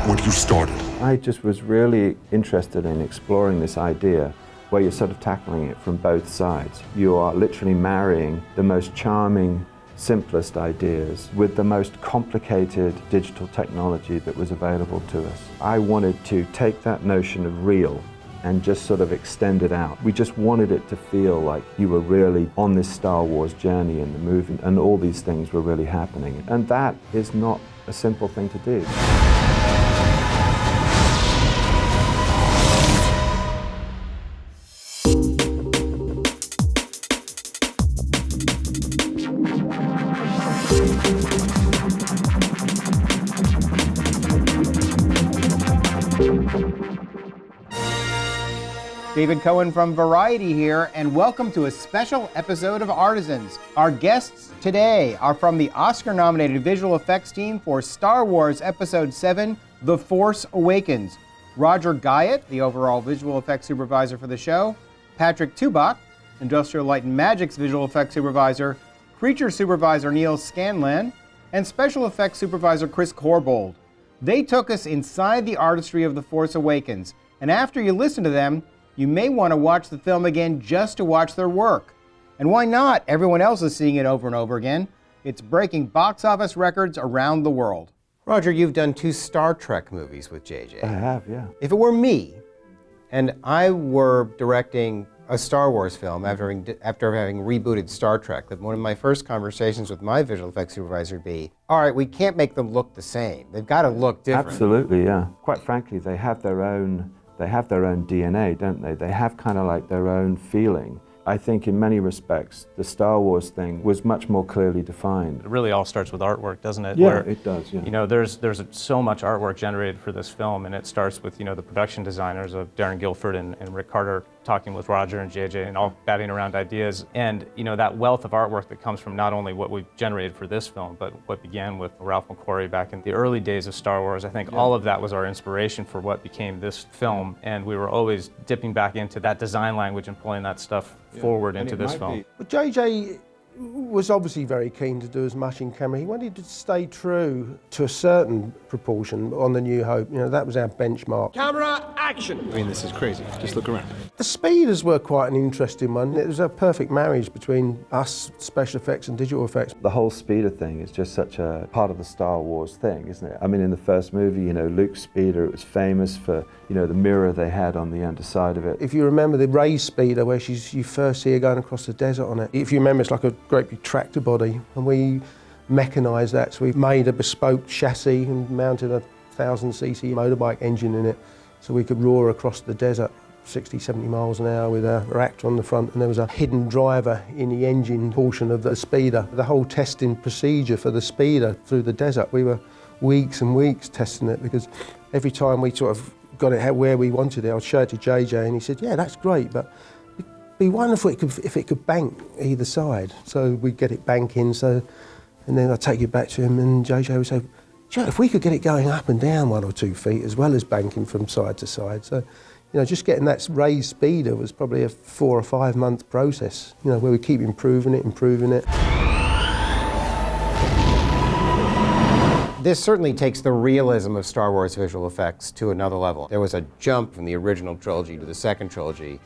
when you started? I just was really interested in exploring this idea where you're sort of tackling it from both sides. You are literally marrying the most charming, simplest ideas with the most complicated digital technology that was available to us. I wanted to take that notion of real and just sort of extend it out. We just wanted it to feel like you were really on this Star Wars journey in the movie, and all these things were really happening. And that is not a simple thing to do. David Cohen from Variety here, and welcome to a special episode of Artisans. Our guests today are from the Oscar-nominated visual effects team for Star Wars Episode 7, The Force Awakens. Roger Guyett, the overall visual effects supervisor for the show, Patrick Tubach, Industrial Light and Magic's visual effects supervisor, creature supervisor Neal Scanlan, and special effects supervisor Chris Corbould. They took us inside the artistry of The Force Awakens, and after you listen to them, you may want to watch the film again just to watch their work. And why not? Everyone else is seeing it over and over again. It's breaking box office records around the world. Roger, you've done 2 Star Trek movies with JJ. I have, yeah. If it were me, and I were directing a Star Wars film after having rebooted Star Trek, that one of my first conversations with my visual effects supervisor would be, all right, we can't make them look the same. They've got to look different. Absolutely, yeah. Quite frankly, they have their own DNA, don't they? They have kind of like their own feeling. I think in many respects, the Star Wars thing was much more clearly defined. It really all starts with artwork, doesn't it? Yeah, it does, yeah. You know, there's so much artwork generated for this film, and it starts with, you know, the production designers of Darren Guilford and Rick Carter talking with Roger and JJ and all batting around ideas. And, you know, that wealth of artwork that comes from not only what we've generated for this film, but what began with Ralph Mcquarrie back in the early days of Star Wars. I think all of that was our inspiration for what became this film, and we were always dipping back into that design language and pulling that stuff forward into this film. Well, JJ was obviously very keen to do as much in camera. He wanted to stay true to a certain proportion on The New Hope. You know, that was our benchmark. Camera, action! I mean, this is crazy. Just look around. The speeders were quite an interesting one. It was a perfect marriage between us, special effects and digital effects. The whole speeder thing is just such a part of the Star Wars thing, isn't it? I mean, in the first movie, you know, Luke's speeder, it was famous for, you know, the mirror they had on the underside of it. If you remember the Rey speeder, where you first see her going across the desert on it, if you remember, it's like a great big tractor body, and we mechanised that, so we made a bespoke chassis and mounted a 1000cc motorbike engine in it, so we could roar across the desert 60, 70 miles an hour with a reactor on the front, and there was a hidden driver in the engine portion of the speeder. The whole testing procedure for the speeder through the desert, we were weeks and weeks testing it, because every time we sort of got it where we wanted it, I'd show it to JJ and he said, yeah, that's great, but it'd be wonderful if it could bank either side. So we'd get it banking, and then I'd take it back to him, and JJ would say, Joe, if we could get it going up and down 1 or 2 feet as well as banking from side to side. So, you know, just getting that raised speeder was probably a 4 or 5 month process, you know, where we keep improving it. This certainly takes the realism of Star Wars visual effects to another level. There was a jump from the original trilogy to the second trilogy,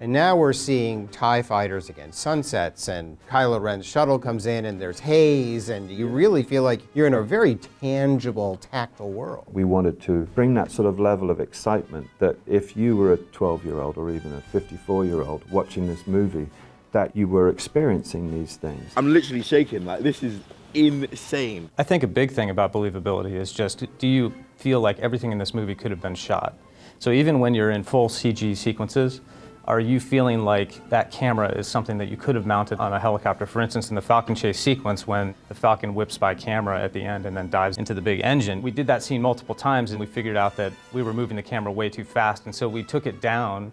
and now we're seeing TIE fighters against sunsets, and Kylo Ren's shuttle comes in and there's haze, and you really feel like you're in a very tangible, tactile world. We wanted to bring that sort of level of excitement that if you were a 12-year-old or even a 54-year-old watching this movie, that you were experiencing these things. I'm literally shaking, like this is insane. I think a big thing about believability is just, do you feel like everything in this movie could have been shot? So even when you're in full CG sequences, are you feeling like that camera is something that you could have mounted on a helicopter? For instance, in the Falcon chase sequence, when the Falcon whips by camera at the end and then dives into the big engine, we did that scene multiple times, and we figured out that we were moving the camera way too fast, and so we took it down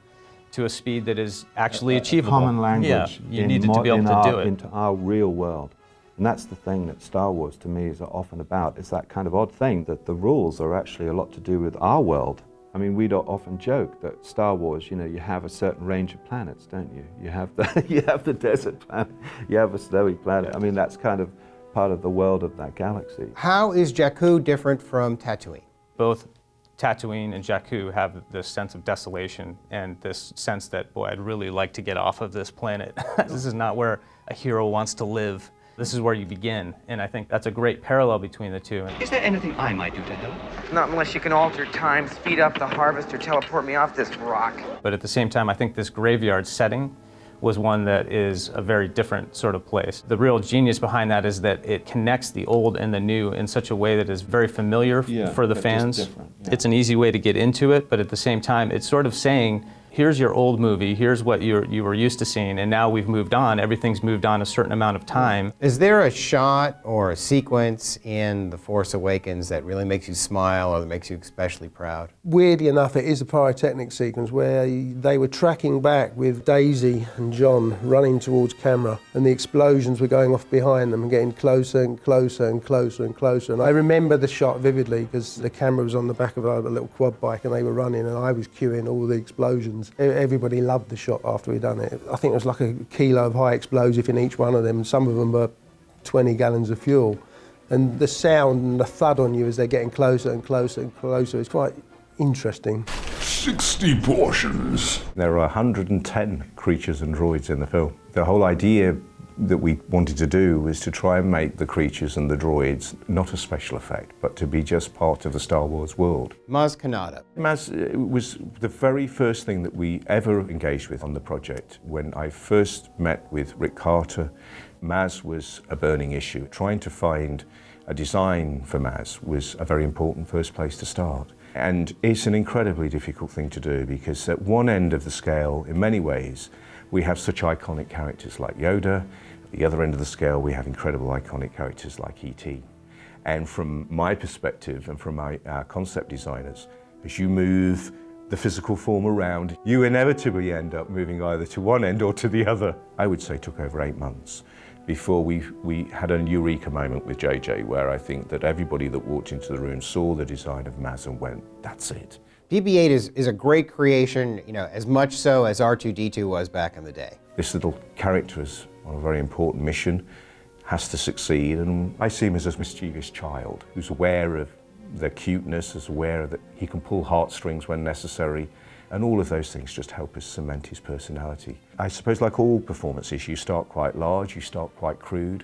to a speed that is actually achievable. Common language. Yeah, you needed to be able to do it. Into our real world. And that's the thing that Star Wars, to me, is often about. It's that kind of odd thing that the rules are actually a lot to do with our world. I mean, we'd often joke that Star Wars, you know, you have a certain range of planets, don't you? You have the desert planet, you have a snowy planet. I mean, that's kind of part of the world of that galaxy. How is Jakku different from Tatooine? Both Tatooine and Jakku have this sense of desolation and this sense that, boy, I'd really like to get off of this planet. This is not where a hero wants to live. This is where you begin, and I think that's a great parallel between the two. Is there anything I might do to help? Not unless you can alter time, speed up the harvest, or teleport me off this rock. But at the same time, I think this graveyard setting was one that is a very different sort of place. The real genius behind that is that it connects the old and the new in such a way that is very familiar for the fans. It's an easy way to get into it, but at the same time, it's sort of saying, here's your old movie, here's what you were used to seeing, and now we've moved on. Everything's moved on a certain amount of time. Is there a shot or a sequence in The Force Awakens that really makes you smile or that makes you especially proud? Weirdly enough, it is a Pyrotechnics sequence where they were tracking back with Daisy and John running towards camera, and the explosions were going off behind them and getting closer and closer and closer and closer. And I remember the shot vividly because the camera was on the back of a little quad bike and they were running and I was cueing all the explosions. Everybody loved the shot after we'd done it. I think it was like a kilo of high explosive in each one of them. Some of them were 20 gallons of fuel. And the sound and the thud on you as they're getting closer and closer and closer is quite interesting. 60 portions. There are 110 creatures and droids in the film. The whole idea that we wanted to do was to try and make the creatures and the droids not a special effect, but to be just part of the Star Wars world. Maz Kanata. Maz was the very first thing that we ever engaged with on the project. When I first met with Rick Carter, Maz was a burning issue. Trying to find a design for Maz was a very important first place to start. And it's an incredibly difficult thing to do because at one end of the scale, in many ways, we have such iconic characters like Yoda. At the other end of the scale, we have incredible iconic characters like E.T. And from my perspective and from our concept designers, as you move the physical form around, you inevitably end up moving either to one end or to the other. I would say it took over 8 months before we had a eureka moment with JJ, where I think that everybody that walked into the room saw the design of Maz and went, that's it. BB-8 is a great creation, as much so as R2-D2 was back in the day. This little character is on a very important mission, has to succeed, and I see him as a mischievous child who's aware of their cuteness, is aware that he can pull heartstrings when necessary, and all of those things just help us cement his personality. I suppose like all performances, you start quite large, you start quite crude,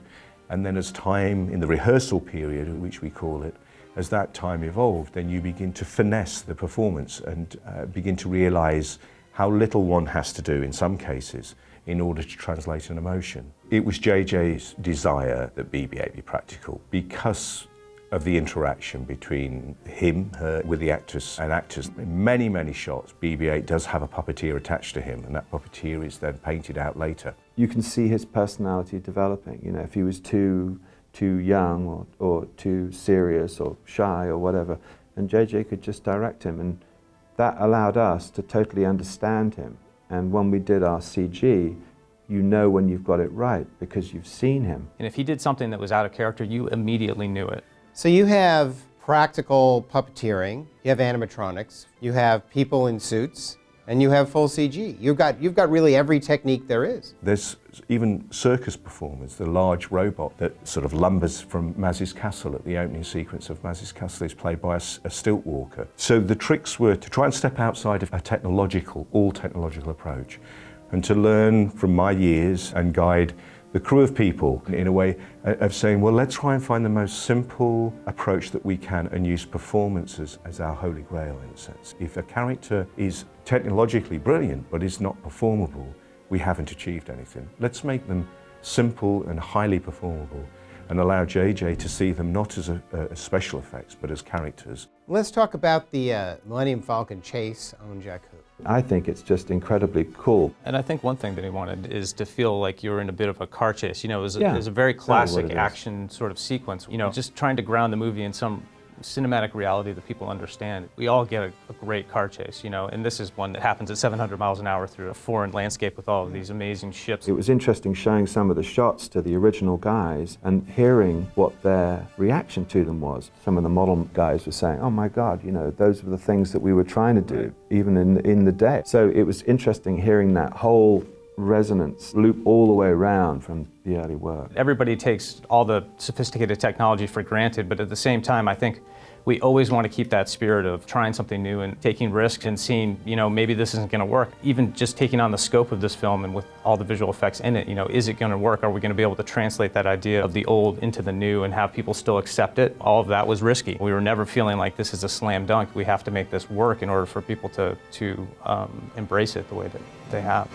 and then as time, in the rehearsal period, which we call it, as that time evolved, then you begin to finesse the performance and begin to realize how little one has to do in some cases in order to translate an emotion. It was JJ's desire that BB-8 be practical because of the interaction between him, her, with the actress and actors. In many, many shots, BB-8 does have a puppeteer attached to him, and that puppeteer is then painted out later. You can see his personality developing. If he was too young or too serious or shy or whatever, and JJ could just direct him, and that allowed us to totally understand him. And when we did our CG, you know when you've got it right because you've seen him. And if he did something that was out of character, you immediately knew it. So you have practical puppeteering, you have animatronics, you have people in suits, and you have full CG. You've got really every technique there is. There's even circus performers, the large robot that sort of lumbers from Maz's castle at the opening sequence of Maz's castle is played by a stilt walker. So the tricks were to try and step outside of a all technological approach, and to learn from my years and guide the crew of people in a way of saying, well, let's try and find the most simple approach that we can and use performances as our holy grail in a sense. If a character is technologically brilliant but is not performable, we haven't achieved anything. Let's make them simple and highly performable and allow JJ to see them not as special effects but as characters. Let's talk about the Millennium Falcon chase on Jakku. I think it's just incredibly cool. And I think one thing that he wanted is to feel like you were in a bit of a car chase. It was a very classic action sort of sequence. Just trying to ground the movie in some cinematic reality that people understand. We all get a great car chase, and this is one that happens at 700 miles an hour through a foreign landscape with all of these amazing ships. It was interesting showing some of the shots to the original guys and hearing what their reaction to them was. Some of the model guys were saying, oh my God, those were the things that we were trying to do, even in the day. So it was interesting hearing that whole resonance loop all the way around from the early work. Everybody takes all the sophisticated technology for granted, but at the same time, I think We always want to keep that spirit of trying something new and taking risks and seeing, maybe this isn't going to work. Even just taking on the scope of this film and with all the visual effects in it, is it going to work? Are we going to be able to translate that idea of the old into the new and have people still accept it? All of that was risky. We were never feeling like this is a slam dunk. We have to make this work in order for people to embrace it the way that they have.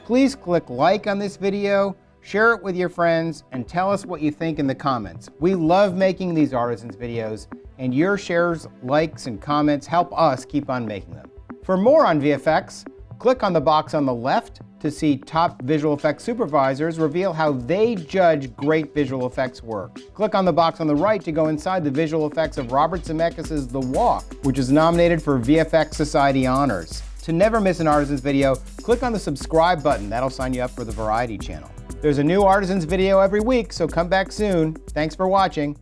Please click like on this video, share it with your friends, and tell us what you think in the comments. We love making these Artisans videos, and your shares, likes, and comments help us keep on making them. For more on VFX, click on the box on the left to see top visual effects supervisors reveal how they judge great visual effects work. Click on the box on the right to go inside the visual effects of Robert Zemeckis' The Walk, which is nominated for VFX Society honors. To never miss an Artisans video, click on the subscribe button. That'll sign you up for the Variety channel. There's a new Artisans video every week, so come back soon. Thanks for watching.